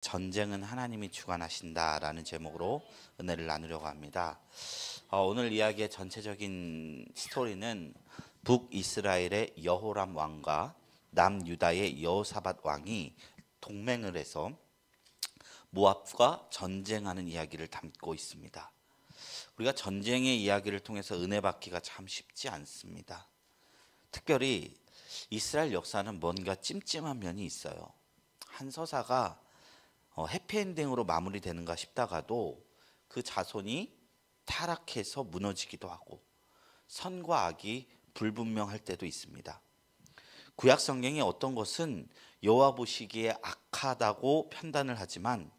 전쟁은 하나님이 주관하신다라는 제목으로 은혜를 나누려고 합니다. 오늘 이야기의 전체적인 스토리는 북이스라엘의 여호람 왕과 남유다의 여호사밧 왕이 동맹을 해서 모압과 전쟁하는 이야기를 담고 있습니다. 우리가 전쟁의 이야기를 통해서 은혜 받기가 참 쉽지 않습니다. 특별히 이스라엘 역사는 뭔가 찜찜한 면이 있어요. 한 서사가 해피엔딩으로 마무리되는가 싶다가도 그 자손이 타락해서 무너지기도 하고 선과 악이 불분명할 때도 있습니다. 구약 성경의 어떤 것은 여호와 보시기에 악하다고 판단을 하지만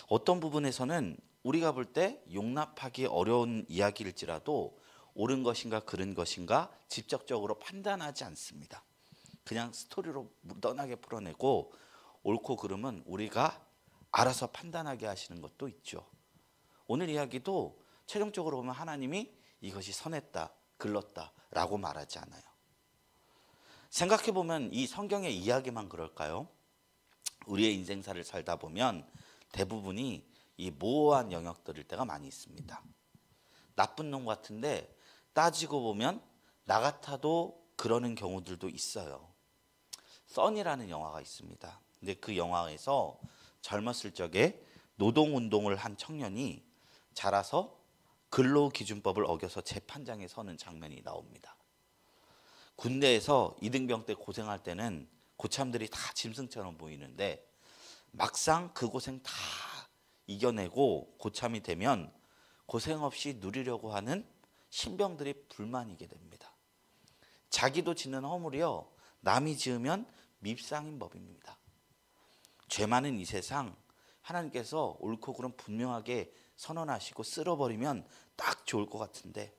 어떤 부분에서는 우리가 볼 때 용납하기 어려운 이야기일지라도 옳은 것인가 그른 것인가 직접적으로 판단하지 않습니다. 그냥 스토리로 무던하게 풀어내고 옳고 그름은 우리가 알아서 판단하게 하시는 것도 있죠. 오늘 이야기도 최종적으로 보면 하나님이 이것이 선했다, 글렀다 라고 말하지 않아요. 생각해보면 이 성경의 이야기만 그럴까요? 우리의 인생사를 살다 보면 대부분이 이 모호한 영역들일 때가 많이 있습니다. 나쁜 놈 같은데 따지고 보면 나 같아도 그러는 경우들도 있어요. 써니라는 영화가 있습니다. 근데 그 영화에서 젊었을 적에 노동운동을 한 청년이 자라서 근로기준법을 어겨서 재판장에 서는 장면이 나옵니다. 군대에서 이등병 때 고생할 때는 고참들이 다 짐승처럼 보이는데 막상 그 고생 다 이겨내고 고참이 되면 고생 없이 누리려고 하는 신병들이 불만이게 됩니다. 자기도 짓는 허물이요 남이 지으면 밉상인 법입니다. 죄 많은 이 세상 하나님께서 옳고 그름 분명하게 선언하시고 쓸어버리면 딱 좋을 것 같은데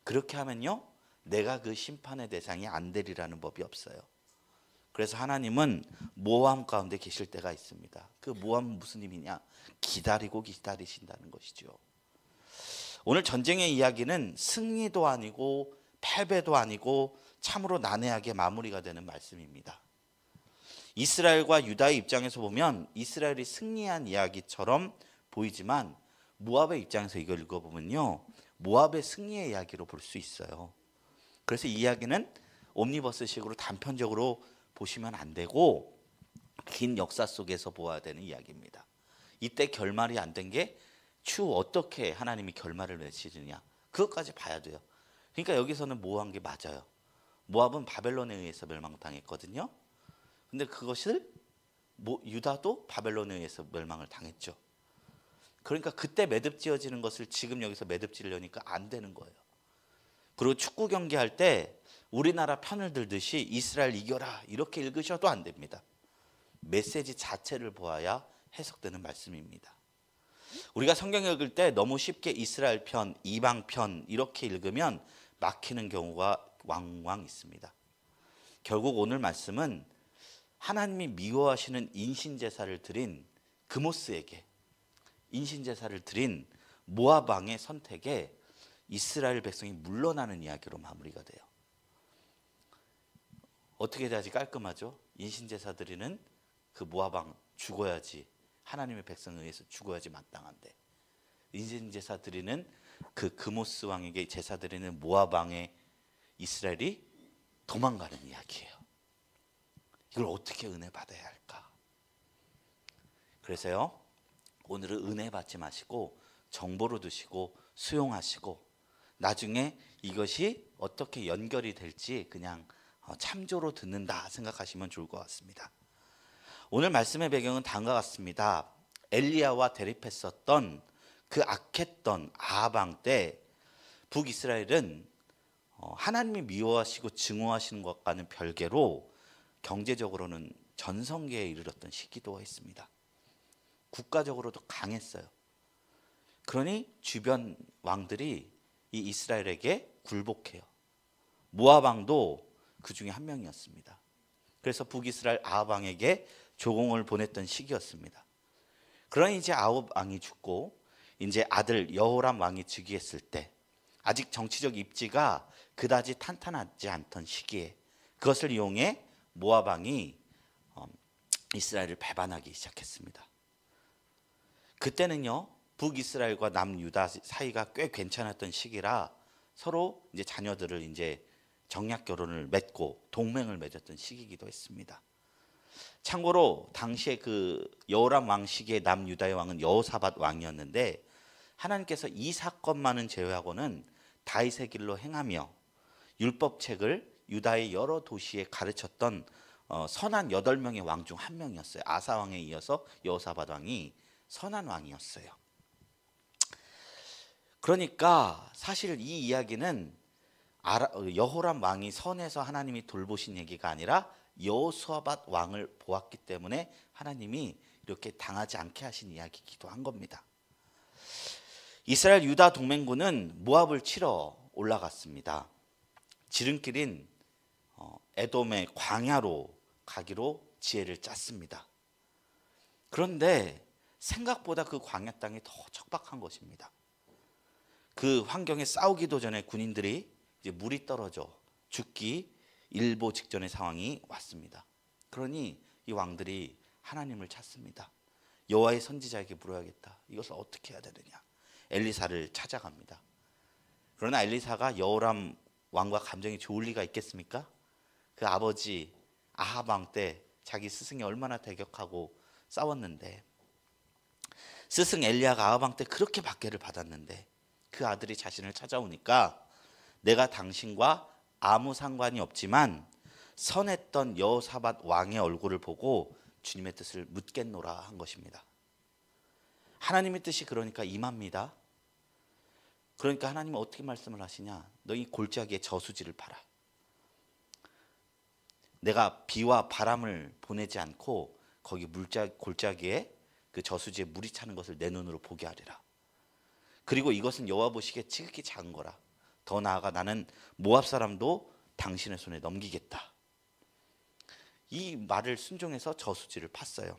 그렇게 하면요 내가 그 심판의 대상이 안 되리라는 법이 없어요. 그래서 하나님은 모함 가운데 계실 때가 있습니다. 그 모함은 무슨 의미냐? 기다리고 기다리신다는 것이죠. 오늘 전쟁의 이야기는 승리도 아니고 패배도 아니고 참으로 난해하게 마무리가 되는 말씀입니다. 이스라엘과 유다의 입장에서 보면 이스라엘이 승리한 이야기처럼 보이지만 모압의 입장에서 이걸 읽어보면요 모압의 승리의 이야기로 볼 수 있어요. 그래서 이 이야기는 옴니버스식으로 단편적으로 보시면 안 되고 긴 역사 속에서 보아야 되는 이야기입니다. 이때 결말이 안 된 게 추후 어떻게 하나님이 결말을 맺으시느냐 그것까지 봐야 돼요. 그러니까 여기서는 모호한 게 맞아요. 모압은 바벨론에 의해서 멸망당했거든요. 근데 그것을 유다도 바벨론에 의해서 멸망을 당했죠. 그러니까 그때 매듭 지어지는 것을 지금 여기서 매듭 지으려니까 안 되는 거예요. 그리고 축구 경기할 때 우리나라 편을 들듯이 이스라엘 이겨라 이렇게 읽으셔도 안 됩니다. 메시지 자체를 보아야 해석되는 말씀입니다. 우리가 성경 읽을 때 너무 쉽게 이스라엘 편, 이방 편 이렇게 읽으면 막히는 경우가 왕왕 있습니다. 결국 오늘 말씀은 하나님이 미워하시는 인신제사를 드린 그모스에게 인신제사를 드린 모압 왕의 선택에 이스라엘 백성이 물러나는 이야기로 마무리가 돼요. 어떻게 돼야지 깔끔하죠? 인신제사 드리는 그 모압 왕 죽어야지 하나님의 백성에 의해서 죽어야지 마땅한데 인신제사 드리는 그 그모스 왕에게 제사 드리는 모압 왕의 이스라엘이 도망가는 이야기예요. 이걸 어떻게 은혜 받아야 할까? 그래서요 오늘은 은혜 받지 마시고 정보로 두시고 수용하시고 나중에 이것이 어떻게 연결이 될지 그냥 참조로 듣는다 생각하시면 좋을 것 같습니다. 오늘 말씀의 배경은 다음과 같습니다. 엘리야와 대립했었던 그 악했던 아합 왕 때 북이스라엘은 하나님이 미워하시고 증오하시는 것과는 별개로 경제적으로는 전성기에 이르렀던 시기도 했습니다. 국가적으로도 강했어요. 그러니 주변 왕들이 이 이스라엘에게 굴복해요. 모압 왕도 그 중에 한 명이었습니다. 그래서 북이스라엘 아합 왕에게 조공을 보냈던 시기였습니다. 그러니 이제 아합 왕이 죽고 이제 아들 여호람 왕이 즉위했을 때 아직 정치적 입지가 그다지 탄탄하지 않던 시기에 그것을 이용해 모압 왕이 이스라엘을 배반하기 시작했습니다. 그때는요 북이스라엘과 남유다 사이가 꽤 괜찮았던 시기라 서로 이제 자녀들을 이제 정략 결혼을 맺고 동맹을 맺었던 시기이기도 했습니다. 참고로 당시에 그 여호람 왕 시기의 남유다의 왕은 여호사밧 왕이었는데 하나님께서 이 사건만은 제외하고는 다윗의 길로 행하며 율법책을 유다의 여러 도시에 가르쳤던 선한 8명의 왕 중 한 명이었어요. 아사 왕에 이어서 여호사밧 왕이 선한 왕이었어요. 그러니까 사실 이 이야기는 여호람 왕이 선해서 하나님이 돌보신 얘기가 아니라 여호사밧 왕을 보았기 때문에 하나님이 이렇게 당하지 않게 하신 이야기이기도 한 겁니다. 이스라엘 유다 동맹군은 모압을 치러 올라갔습니다. 지름길인 에돔의 광야로 가기로 지혜를 짰습니다. 그런데 생각보다 그 광야 땅이 더 척박한 것입니다. 그 환경에 싸우기도 전에 군인들이 이제 물이 떨어져 죽기 일보 직전의 상황이 왔습니다. 그러니 이 왕들이 하나님을 찾습니다. 여호와의 선지자에게 물어야겠다. 이것을 어떻게 해야 되느냐. 엘리사를 찾아갑니다. 그러나 엘리사가 여호람 왕과 감정이 좋을 리가 있겠습니까? 그 아버지 아합 왕 때 자기 스승이 얼마나 대적하고 싸웠는데, 스승 엘리야가 아합 왕 때 그렇게 박해를 받았는데 그 아들이 자신을 찾아오니까 내가 당신과 아무 상관이 없지만 선했던 여호사밧 왕의 얼굴을 보고 주님의 뜻을 묻겠노라 한 것입니다. 하나님의 뜻이 그러니까 임합니다. 그러니까 하나님은 어떻게 말씀을 하시냐. 너희 골짜기에 저수지를 파라. 내가 비와 바람을 보내지 않고 거기 골짜기에 그 저수지에 물이 차는 것을 내 눈으로 보게 하리라. 그리고 이것은 여호와 보시기에 지극히 작은 거라. 더 나아가 나는 모압 사람도 당신의 손에 넘기겠다. 이 말을 순종해서 저수지를 팠어요.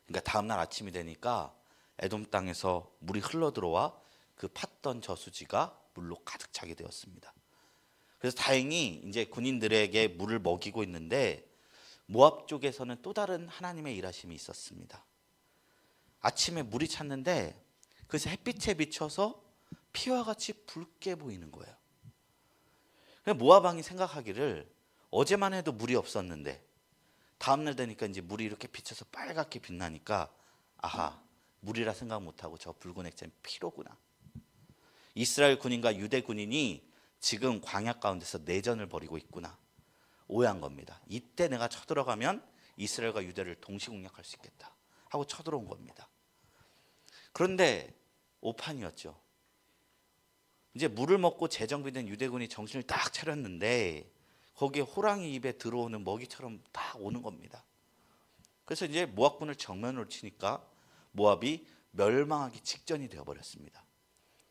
그러니까 다음날 아침이 되니까 에돔 땅에서 물이 흘러 들어와 그 팠던 저수지가 물로 가득 차게 되었습니다. 그래서 다행히 이제 군인들에게 물을 먹이고 있는데 모압 쪽에서는 또 다른 하나님의 일하심이 있었습니다. 아침에 물이 찼는데 그래서 햇빛에 비춰서 피와 같이 붉게 보이는 거예요. 모압 왕이 생각하기를 어제만 해도 물이 없었는데 다음날 되니까 이제 물이 이렇게 비쳐서 빨갛게 빛나니까 아하, 물이라 생각 못하고 저 붉은 액체는 피로구나. 이스라엘 군인과 유대 군인이 지금 광야 가운데서 내전을 벌이고 있구나. 오해한 겁니다. 이때 내가 쳐들어가면 이스라엘과 유대를 동시 공략할 수 있겠다 하고 쳐들어온 겁니다. 그런데 오판이었죠. 이제 물을 먹고 재정비된 유대군이 정신을 딱 차렸는데 거기에 호랑이 입에 들어오는 먹이처럼 딱 오는 겁니다. 그래서 이제 모압군을 정면으로 치니까 모압이 멸망하기 직전이 되어버렸습니다.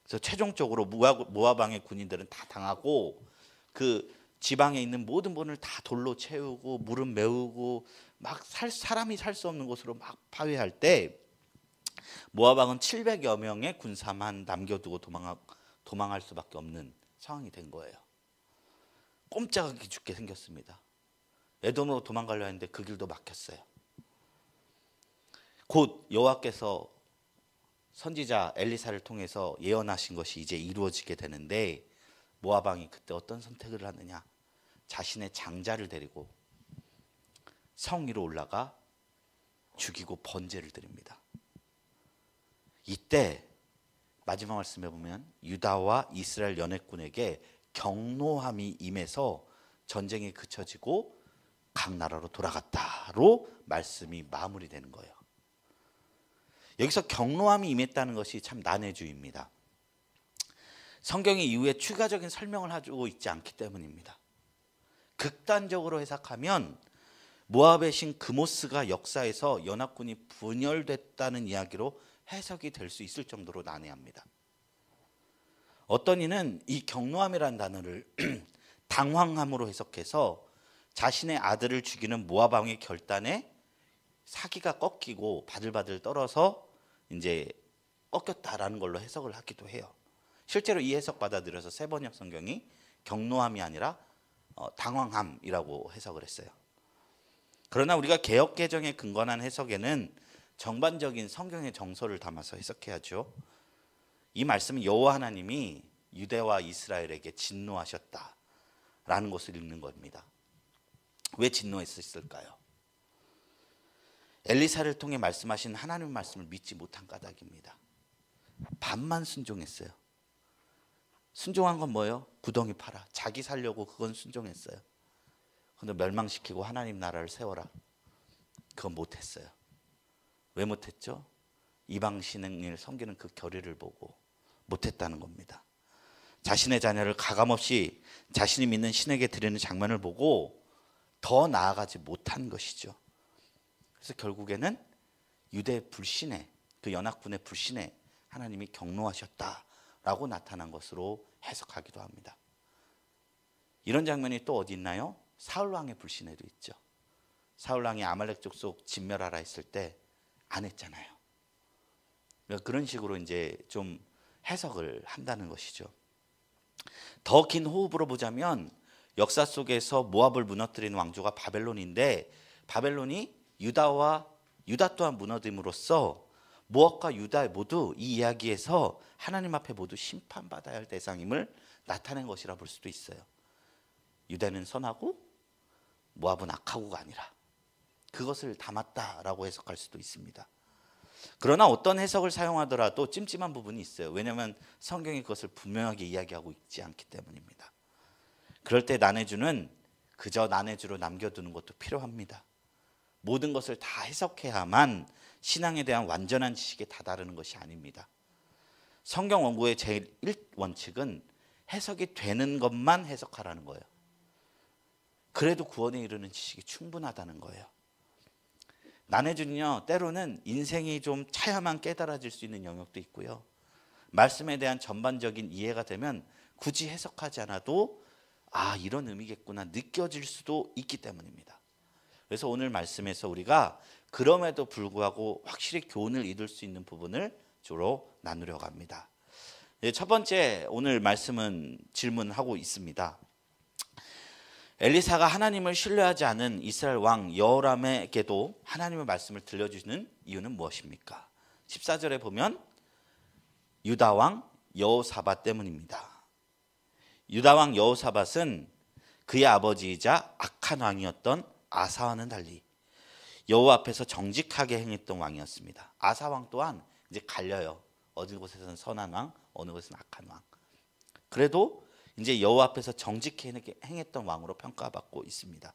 그래서 최종적으로 모압 왕의 군인들은 다 당하고 그 지방에 있는 모든 분을 다 돌로 채우고 물은 메우고 막 사람이 살 수 없는 곳으로 막 파괴할 때 모압 왕은 700여 명의 군사만 남겨두고 도망할 수밖에 없는 상황이 된 거예요. 꼼짝없이 죽게 생겼습니다. 에돔으로 도망가려 했는데 그 길도 막혔어요. 곧 여호와께서 선지자 엘리사를 통해서 예언하신 것이 이제 이루어지게 되는데 모압 왕이 그때 어떤 선택을 하느냐. 자신의 장자를 데리고 성 위로 올라가 죽이고 번제를 드립니다. 이때 마지막 말씀에 보면 유다와 이스라엘 연합군에게 경노함이 임해서 전쟁이 그쳐지고 각 나라로 돌아갔다로 말씀이 마무리되는 거예요. 여기서 경노함이 임했다는 것이 참 난해주의입니다. 성경이 이후에 추가적인 설명을 해주고 있지 않기 때문입니다. 극단적으로 해석하면 모압의 신 그모스가 역사에서 연합군이 분열됐다는 이야기로 해석이 될 수 있을 정도로 난해합니다. 어떤 이는 이 경노함이라는 단어를 당황함으로 해석해서 자신의 아들을 죽이는 모압 왕의 결단에 사기가 꺾이고 바들바들 떨어서 이제 꺾였다라는 걸로 해석을 하기도 해요. 실제로 이 해석 받아들여서 세번역 성경이 경노함이 아니라 당황함이라고 해석을 했어요. 그러나 우리가 개역 개정에 근거한 해석에는 정반적인 성경의 정서를 담아서 해석해야죠. 이 말씀은 여호와 하나님이 유대와 이스라엘에게 진노하셨다라는 것을 읽는 겁니다. 왜 진노했을까요? 엘리사를 통해 말씀하신 하나님의 말씀을 믿지 못한 까닭입니다. 반만 순종했어요. 순종한 건 뭐예요? 구덩이 파라. 자기 살려고 그건 순종했어요. 근데 멸망시키고 하나님 나라를 세워라. 그건 못했어요. 왜 못했죠? 이방 신을 섬기는 그 결의를 보고 못했다는 겁니다. 자신의 자녀를 가감없이 자신이 믿는 신에게 드리는 장면을 보고 더 나아가지 못한 것이죠. 그래서 결국에는 유대 불신에, 그 연합군의 불신에 하나님이 경노하셨다라고 나타난 것으로 해석하기도 합니다. 이런 장면이 또 어디 있나요? 사울 왕의 불신에도 있죠. 사울 왕이 아말렉 족속 진멸하라 했을 때 안 했잖아요. 그런 식으로 이제 좀 해석을 한다는 것이죠. 더 긴 호흡으로 보자면 역사 속에서 모압을 무너뜨리는 왕조가 바벨론인데, 바벨론이 유다 또한 무너짐으로써 모압과 유다 모두 이 이야기에서 하나님 앞에 모두 심판받아야 할 대상임을 나타낸 것이라 볼 수도 있어요. 유다는 선하고 모압은 악하고가 아니라 그것을 담았다라고 해석할 수도 있습니다. 그러나 어떤 해석을 사용하더라도 찜찜한 부분이 있어요. 왜냐하면 성경이 그것을 분명하게 이야기하고 있지 않기 때문입니다. 그럴 때 난해주는 그저 난해주로 남겨두는 것도 필요합니다. 모든 것을 다 해석해야만 신앙에 대한 완전한 지식에 다다르는 것이 아닙니다. 성경 원고의 제1원칙은 해석이 되는 것만 해석하라는 거예요. 그래도 구원에 이르는 지식이 충분하다는 거예요. 난해주는요, 때로는 인생이 좀 차야만 깨달아질 수 있는 영역도 있고요. 말씀에 대한 전반적인 이해가 되면 굳이 해석하지 않아도 이런 의미겠구나 느껴질 수도 있기 때문입니다. 그래서 오늘 말씀에서 우리가 그럼에도 불구하고 확실히 교훈을 얻을 수 있는 부분을 주로 나누려고 합니다. 첫 번째 오늘 말씀은 질문하고 있습니다. 엘리사가 하나님을 신뢰하지 않은 이스라엘 왕 여호람에게도 하나님의 말씀을 들려주시는 이유는 무엇입니까? 14절에 보면 유다 왕 여호사밧 때문입니다. 유다 왕 여호사밧은 그의 아버지이자 악한 왕이었던 아사와는 달리 여호와 앞에서 정직하게 행했던 왕이었습니다. 아사 왕 또한 이제 갈려요. 어느 곳에서는 선한 왕, 어느 곳에서는 악한 왕. 그래도 이제 여호와 앞에서 정직하게 행했던 왕으로 평가받고 있습니다.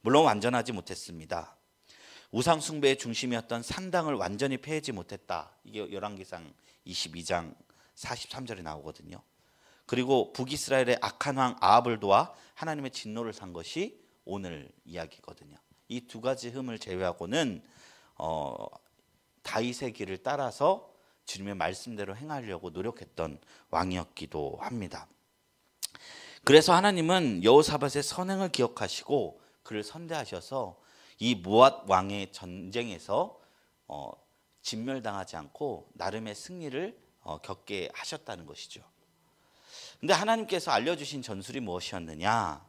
물론 완전하지 못했습니다. 우상 숭배의 중심이었던 산당을 완전히 폐하지 못했다. 이게 열왕기상 22장 43절에 나오거든요. 그리고 북이스라엘의 악한 왕 아합을 도와 하나님의 진노를 산 것이 오늘 이야기거든요. 이 두 가지 흠을 제외하고는 다윗의 길을 따라서 주님의 말씀대로 행하려고 노력했던 왕이었기도 합니다. 그래서 하나님은 여호사밧의 선행을 기억하시고 그를 선대하셔서 이 모압 왕의 전쟁에서 진멸당하지 않고 나름의 승리를 겪게 하셨다는 것이죠. 근데 하나님께서 알려주신 전술이 무엇이었느냐?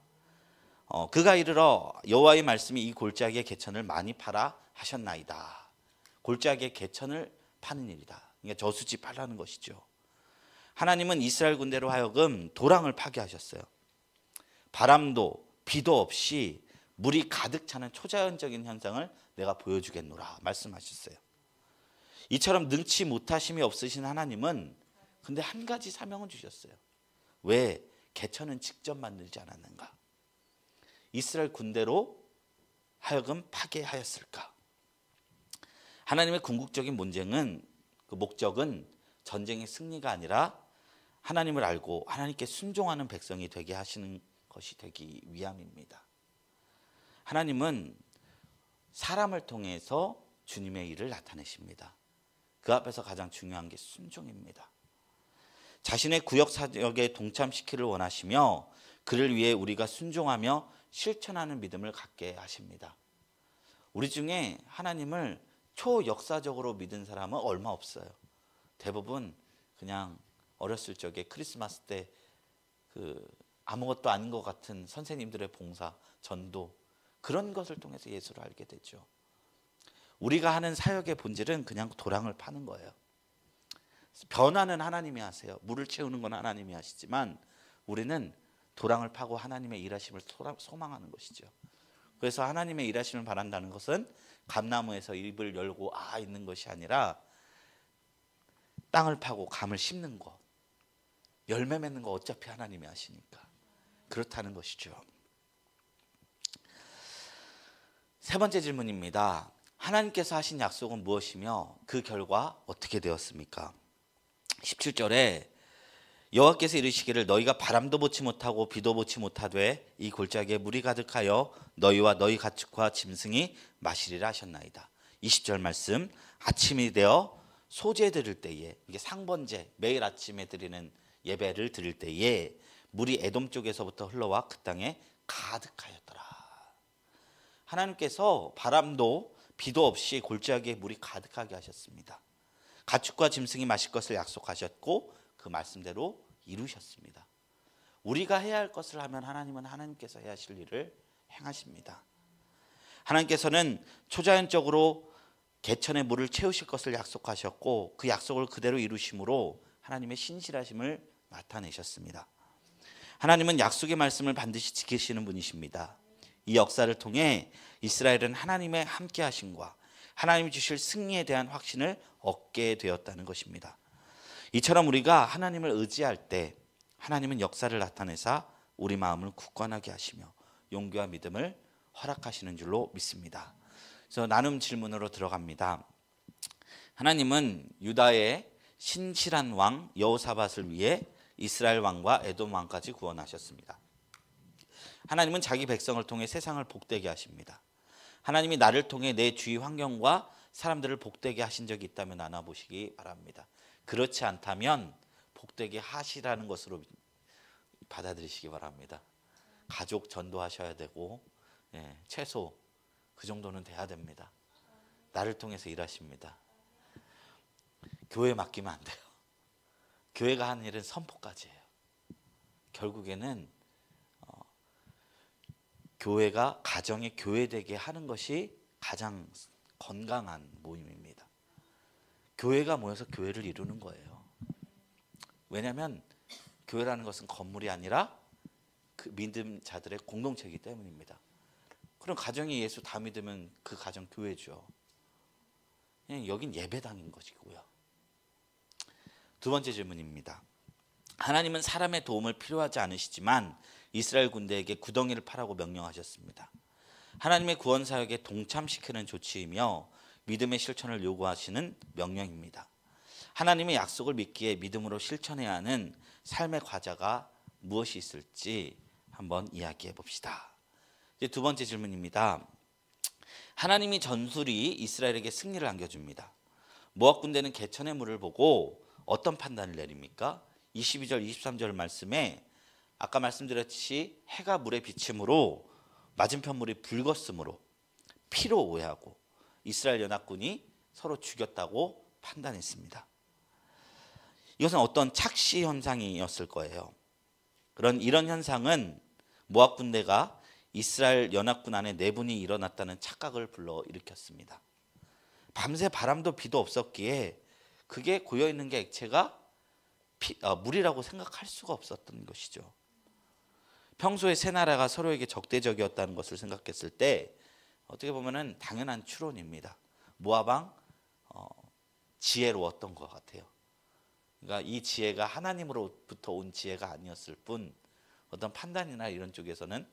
그가 이르러 여호와의 말씀이 이 골짜기의 개천을 많이 파라 하셨나이다. 골짜기의 개천을 파는 일이다. 그러니까 저수지 파라는 것이죠. 하나님은 이스라엘 군대로 하여금 도랑을 파괴하셨어요. 바람도 비도 없이 물이 가득 차는 초자연적인 현상을 내가 보여주겠노라 말씀하셨어요. 이처럼 능치 못하심이 없으신 하나님은 근데 한 가지 사명을 주셨어요. 왜? 개천은 직접 만들지 않았는가? 이스라엘 군대로 하여금 파괴하였을까? 하나님의 궁극적인 목적은 전쟁의 승리가 아니라 하나님을 알고 하나님께 순종하는 백성이 되게 하시는 것이 되기 위함입니다. 하나님은 사람을 통해서 주님의 일을 나타내십니다. 그 앞에서 가장 중요한 게 순종입니다. 자신의 구역 사역에 동참시키를 원하시며 그를 위해 우리가 순종하며 실천하는 믿음을 갖게 하십니다. 우리 중에 하나님을 초역사적으로 믿은 사람은 얼마 없어요. 대부분 그냥 어렸을 적에 크리스마스 때 아무것도 아닌 것 같은 선생님들의 봉사, 전도 그런 것을 통해서 예수를 알게 되죠. 우리가 하는 사역의 본질은 그냥 도랑을 파는 거예요. 변화는 하나님이 하세요. 물을 채우는 건 하나님이 하시지만 우리는 도랑을 파고 하나님의 일하심을 소망하는 것이죠. 그래서 하나님의 일하심을 바란다는 것은 감나무에서 잎을 열고 있는 것이 아니라 땅을 파고 감을 심는 것, 열매 맺는 거 어차피 하나님이 하시니까 그렇다는 것이죠. 세 번째 질문입니다. 하나님께서 하신 약속은 무엇이며 그 결과 어떻게 되었습니까? 17절에 여호와께서 이르시기를 너희가 바람도 보지 못하고 비도 보지 못하되 이 골짜기에 물이 가득하여 너희와 너희 가축과 짐승이 마시리라 하셨나이다. 20절 말씀, 아침이 되어 소제 드릴 때에, 이게 상번제, 매일 아침에 드리는 예배를 드릴 때에 물이 에돔 쪽에서부터 흘러와 그 땅에 가득하였더라. 하나님께서 바람도 비도 없이 골짜기에 물이 가득하게 하셨습니다. 가축과 짐승이 마실 것을 약속하셨고 그 말씀대로 이루셨습니다. 우리가 해야 할 것을 하면 하나님은 하나님께서 해야 하실 일을 행하십니다. 하나님께서는 초자연적으로 개천의 물을 채우실 것을 약속하셨고 그 약속을 그대로 이루심으로 하나님의 신실하심을 나타내셨습니다. 하나님은 약속의 말씀을 반드시 지키시는 분이십니다. 이 역사를 통해 이스라엘은 하나님의 함께 하심과 하나님이 주실 승리에 대한 확신을 얻게 되었다는 것입니다. 이처럼 우리가 하나님을 의지할 때 하나님은 역사를 나타내사 우리 마음을 굳건하게 하시며 용기와 믿음을 허락하시는 줄로 믿습니다. 그래서 나눔 질문으로 들어갑니다. 하나님은 유다의 신실한 왕 여호사밧을 위해 이스라엘 왕과 에돔 왕까지 구원하셨습니다. 하나님은 자기 백성을 통해 세상을 복되게 하십니다. 하나님이 나를 통해 내 주위 환경과 사람들을 복되게 하신 적이 있다면 나눠보시기 바랍니다. 그렇지 않다면 복되게 하시라는 것으로 받아들이시기 바랍니다. 가족 전도하셔야 되고 최소 그 정도는 돼야 됩니다. 나를 통해서 일하십니다. 교회 맡기면 안 돼요. 교회가 하는 일은 선포까지예요. 결국에는 교회가 가정의 교회되게 하는 것이 가장 건강한 모임입니다. 교회가 모여서 교회를 이루는 거예요. 왜냐하면 교회라는 것은 건물이 아니라 그 믿음자들의 공동체이기 때문입니다. 그럼 가정이 예수 다 믿으면 그 가정 교회죠. 그냥 여긴 예배당인 것이고요. 두 번째 질문입니다. 하나님은 사람의 도움을 필요하지 않으시지만 이스라엘 군대에게 구덩이를 파라고 명령하셨습니다. 하나님의 구원 사역에 동참시키는 조치이며 믿음의 실천을 요구하시는 명령입니다. 하나님의 약속을 믿기에 믿음으로 실천해야 하는 삶의 과제가 무엇이 있을지 한번 이야기해 봅시다. 이제 두 번째 질문입니다. 하나님이 전술이 이스라엘에게 승리를 안겨줍니다. 모압 군대는 개천의 물을 보고 어떤 판단을 내립니까? 22절 23절 말씀에 아까 말씀드렸듯이 해가 물에 비침으로 맞은편 물이 붉었으므로 피로 오해하고 이스라엘 연합군이 서로 죽였다고 판단했습니다. 이것은 어떤 착시 현상이었을 거예요. 이런 현상은 모압 군대가 이스라엘 연합군 안에 내분이 일어났다는 착각을 불러일으켰습니다. 밤새 바람도 비도 없었기에 그게 고여있는 게 액체가 물이라고 생각할 수가 없었던 것이죠. 평소에 세 나라가 서로에게 적대적이었다는 것을 생각했을 때 어떻게 보면은 당연한 추론입니다. 모압 왕 지혜로웠던 것 같아요. 그러니까 이 지혜가 하나님으로부터 온 지혜가 아니었을 뿐 어떤 판단이나 이런 쪽에서는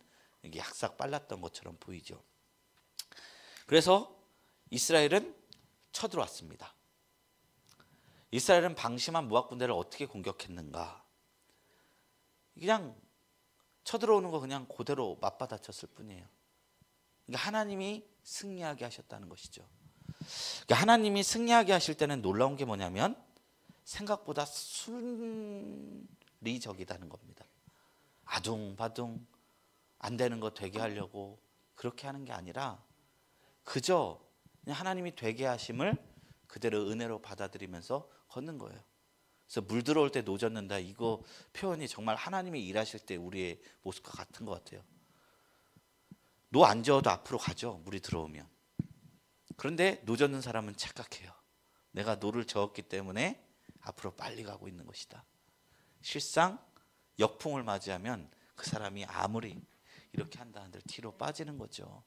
이게 약삭 빨랐던 것처럼 보이죠. 그래서 이스라엘은 쳐들어왔습니다. 이스라엘은 방심한 모압 군대를 어떻게 공격했는가? 그냥 쳐들어오는 거 그냥 그대로 맞받아쳤을 뿐이에요. 그러니까 하나님이 승리하게 하셨다는 것이죠. 그러니까 하나님이 승리하게 하실 때는 놀라운 게 뭐냐면 생각보다 순리적이다는 겁니다. 아둥바둥 안 되는 거 되게 하려고 그렇게 하는 게 아니라 그저 그냥 하나님이 되게 하심을 그대로 은혜로 받아들이면서 걷는 거예요. 그래서 물 들어올 때 노젓는다, 이거 표현이 정말 하나님이 일하실 때 우리의 모습과 같은 것 같아요. 노 안 저어도 앞으로 가죠, 물이 들어오면. 그런데 노 젓는 사람은 착각해요. 내가 노를 저었기 때문에 앞으로 빨리 가고 있는 것이다. 실상 역풍을 맞이하면 그 사람이 아무리 이렇게 한다 한들 뒤로 빠지는 거죠.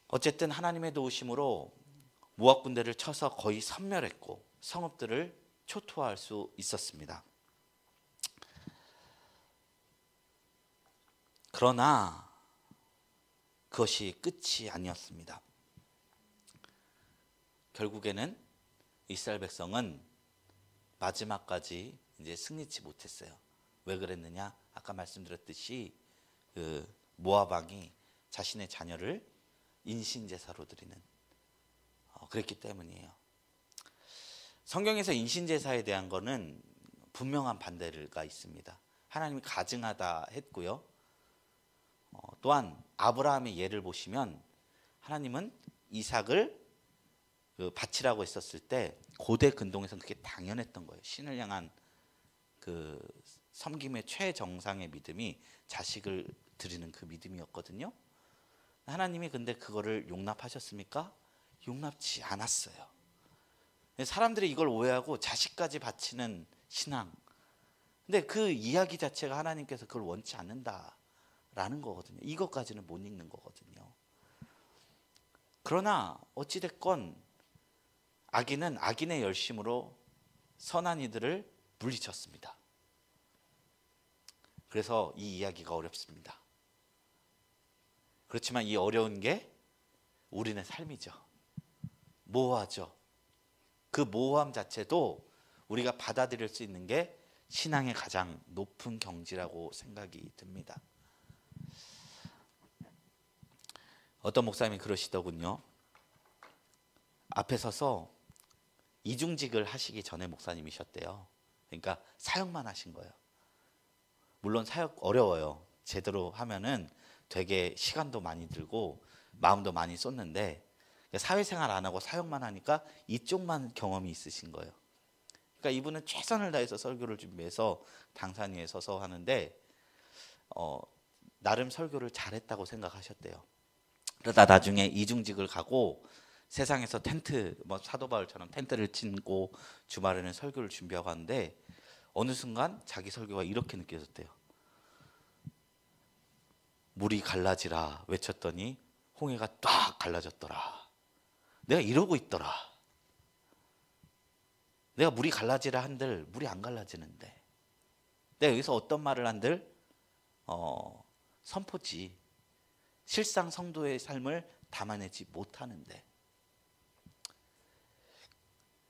어쨌든 하나님의 도우심으로 모압 군대를 쳐서 거의 섬멸했고 성읍들을 초토화할 수 있었습니다. 그러나 그것이 끝이 아니었습니다. 결국에는 이스라엘 백성은 마지막까지 이제 승리치 못했어요. 왜 그랬느냐? 아까 말씀드렸듯이 그 모압 왕이 자신의 자녀를 인신제사로 드리는 그랬기 때문이에요. 성경에서 인신제사에 대한 거는 분명한 반대가 있습니다. 하나님이 가증하다 했고요. 또한 아브라함의 예를 보시면 하나님은 이삭을 바치라고 했었을 때 고대 근동에서는 그게 당연했던 거예요. 신을 향한 그 섬김의 최정상의 믿음이 자식을 드리는 그 믿음이었거든요. 하나님이 근데 그거를 용납하셨습니까? 용납지 않았어요. 사람들이 이걸 오해하고 자식까지 바치는 신앙. 근데 그 이야기 자체가 하나님께서 그걸 원치 않는다라는 거거든요. 이것까지는 못 읽는 거거든요. 그러나 어찌됐건 악인은 악인의 열심으로 선한 이들을 물리쳤습니다. 그래서 이 이야기가 어렵습니다. 그렇지만 이 어려운 게 우리의 삶이죠. 모호하죠. 그 모호함 자체도 우리가 받아들일 수 있는 게 신앙의 가장 높은 경지라고 생각이 듭니다. 어떤 목사님이 그러시더군요. 앞에 서서 이중직을 하시기 전에 목사님이셨대요. 그러니까 사역만 하신 거예요. 물론 사역 어려워요. 제대로 하면은 되게 시간도 많이 들고 마음도 많이 쏟는데 사회생활 안 하고 사역만 하니까 이쪽만 경험이 있으신 거예요. 그러니까 이분은 최선을 다해서 설교를 준비해서 당산 위에 서서 하는데 나름 설교를 잘했다고 생각하셨대요. 그러다 나중에 이중직을 가고 세상에서 텐트, 사도 바울처럼 텐트를 치고 주말에는 설교를 준비하고 하는데 어느 순간 자기 설교가 이렇게 느껴졌대요. 물이 갈라지라 외쳤더니 홍해가 딱 갈라졌더라. 내가 이러고 있더라. 내가 물이 갈라지라 한들 물이 안 갈라지는데 내가 여기서 어떤 말을 한들 선포지 실상 성도의 삶을 담아내지 못하는데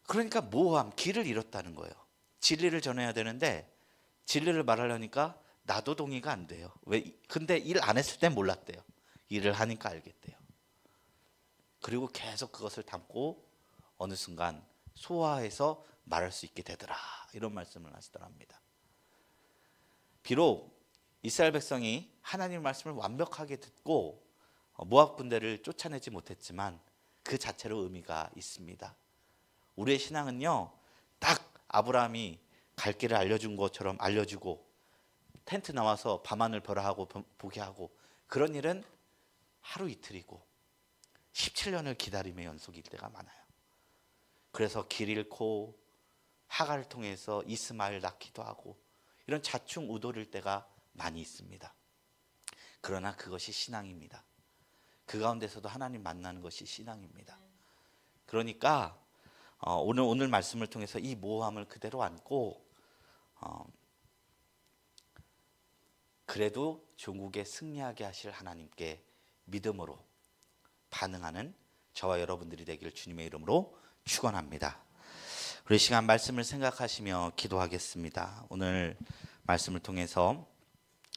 그러니까 모호함, 길을 잃었다는 거예요. 진리를 전해야 되는데 진리를 말하려니까 나도 동의가 안 돼요. 왜? 근데 일 안 했을 땐 몰랐대요. 일을 하니까 알겠대요. 그리고 계속 그것을 담고 어느 순간 소화해서 말할 수 있게 되더라. 이런 말씀을 하시더랍니다. 비록 이스라엘 백성이 하나님의 말씀을 완벽하게 듣고 모압 군대를 쫓아내지 못했지만 그 자체로 의미가 있습니다. 우리의 신앙은요, 딱 아브라함이 갈 길을 알려준 것처럼 알려주고 텐트 나와서 밤하늘 보라하고 보게 하고 그런 일은 하루 이틀이고 17년을 기다림의 연속일 때가 많아요. 그래서 길 잃고 하가를 통해서 이스마엘 낳기도 하고 이런 자충우돌일 때가 많이 있습니다. 그러나 그것이 신앙입니다. 그 가운데서도 하나님 만나는 것이 신앙입니다. 그러니까 오늘 말씀을 통해서 이 모호함을 그대로 안고 그래도 종국에 승리하게 하실 하나님께 믿음으로 반응하는 저와 여러분들이 되기를 주님의 이름으로 축원합니다. 우리 시간 말씀을 생각하시며 기도하겠습니다. 오늘 말씀을 통해서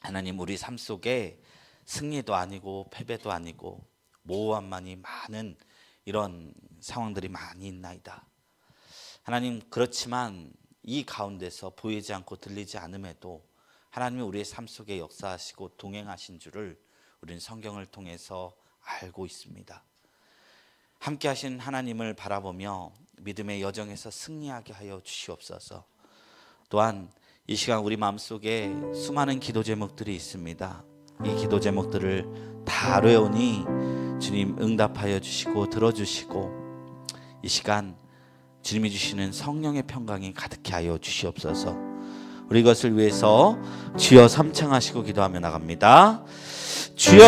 하나님 우리 삶 속에 승리도 아니고 패배도 아니고 모호함만이 많은 이런 상황들이 많이 있나이다. 하나님 그렇지만 이 가운데서 보이지 않고 들리지 않음에도 하나님이 우리의 삶 속에 역사하시고 동행하신 줄을 우리는 성경을 통해서 알고 있습니다. 함께 하신 하나님을 바라보며 믿음의 여정에서 승리하게 하여 주시옵소서. 또한 이 시간 우리 마음속에 수많은 기도 제목들이 있습니다. 이 기도 제목들을 다 아뢰오니 주님 응답하여 주시고 들어주시고 이 시간 주님이 주시는 성령의 평강이 가득히 하여 주시옵소서. 우리 이것을 위해서 주여 삼창하시고 기도하며 나갑니다. 주여